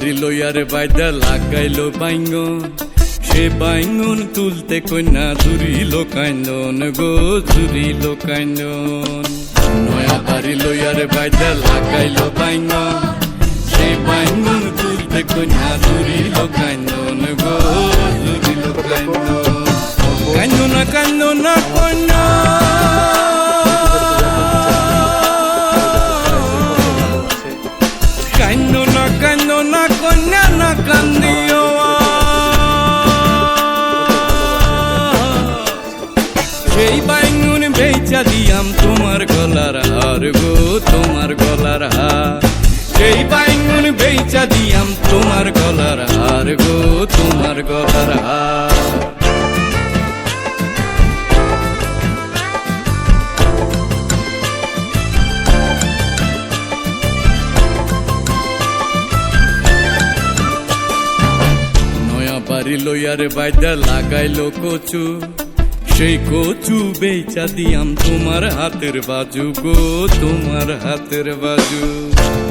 বাড়ি লইয়ারে বাইদা লাগাইলো বাইঙ্গন, সে বাইঙ্গন তুলতে কন্যা জুড়িল কান্দন গো, জুড়িল কান্দন। নয়া বাড়ি লইয়ারে বাইদা লাগাইলো বাইঙ্গন, সে বাইঙ্গন তুলতে কন্যা জুড়িল কান্দন গো, জুড়িল কান্দন। কান্দনা কান্দনা কন্যা কান্দনা কান্দনা কন্যা না কান্দিও, সেই বাইঙ্গুন বেচা দিয়াম তোমার গলার হার গো, তোমার গলার হার। সেই বাইঙ্গুন বেচা দিয়াম তোমার গলার হার গো, তোমার গলার হার। বাড়ি লইয়ারে বাইদা লাগাইলো কচু, সেই কচু বেচা দিয়াম তোমার হাতের বাজু গো, তোমার হাতের বাজু।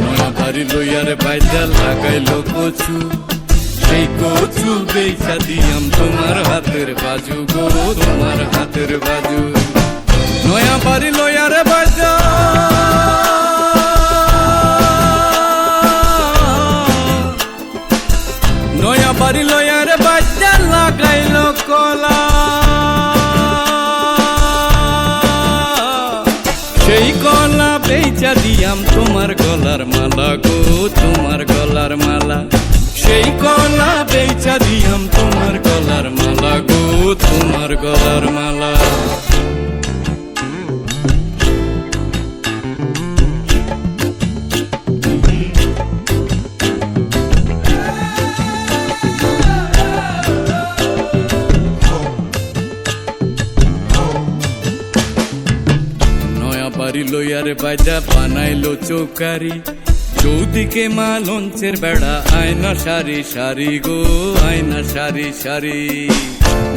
নয়া বাড়ি লইয়ারে বাইদা লাগাইলো কচু, সেই কচু বেচা দিয়াম তোমার হাতের বাজু গো, তোমার হাতের বাজু। নয়া বাড়ি লইয়ারে বাইদা নয়া বাড়ি লইয়ারে বাইদা লাগাইলো কলা, সেই কলা বেচা দিয়াম তোমার গলার মালা গো, তোমার গলার মালা। সেই কলা বেচা দিয়াম তোমার গলার মালা গো, তোমার গলার মালা। বাড়ি লইয়ারে বাইদা বানাইলো চৌকারি, চৌদিকে মা লঞ্চের বেড়া, আয়না সারি সারি গো, আয়না সারি সারি।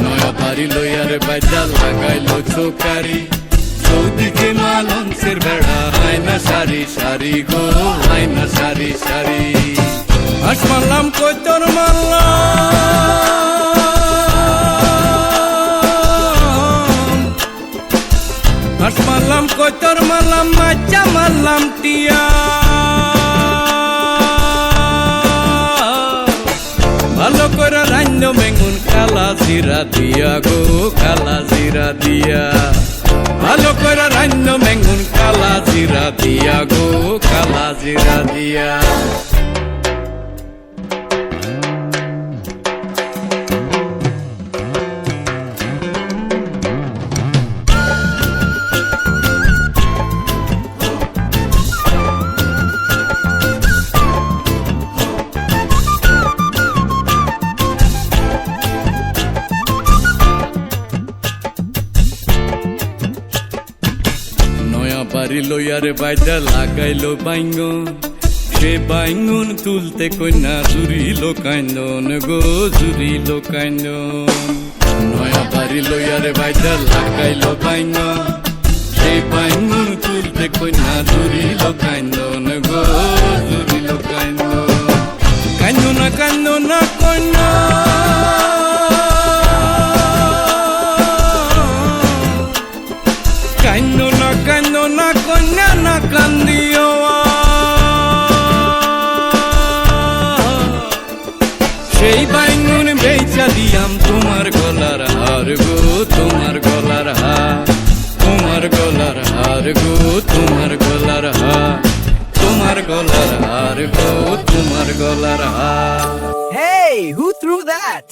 নয়া বাড়ি লইয়ারে বাইদা লাগাইলো চৌকারি, চৌদিকে মা লঞ্চের বেড়া, আয়না সারি সারি গো, আয়না সারি সারি। হাস মারলাম কই তোর হাস মারলাম কই তোর মারলাম, মাচা মারলাম টিয়া। ভালো করে রান্না বেগুন কালা জিরা দিয়া গো, কালা জিরা দিয়া। ভালো করে রান্না বেগুন কালা জিরা দিয়া গো, কালা জিরা দিয়া। বাড়ি লইয়ারে বাইদা লাগাইলো বাইঙ্গন, সে বাইঙ্গন তুলতে কন্যা জুড়িল কান্দন গো, জুড়িল কান্দন। নয়া বাড়ি লইয়ারে বাইদা লাগাইলো বাইঙ্গন, সে বাইঙ্গন তুলতে কন্যা জুড়িল কান্দন গো, জুড়িল কান্দন। কান্দনা কান্দনা কন্যা কান্দনা কান্দনা কন্যা না কান্দিও, সেই বাইঙ্গুন বেচা দিয়াম তোমার গলার হার গো, তোমার গলার হার। তোমার গলার হার গো, তোমার গলার হার। তোমার গলার হার গো, তোমার গলার হার। Hey, who threw that?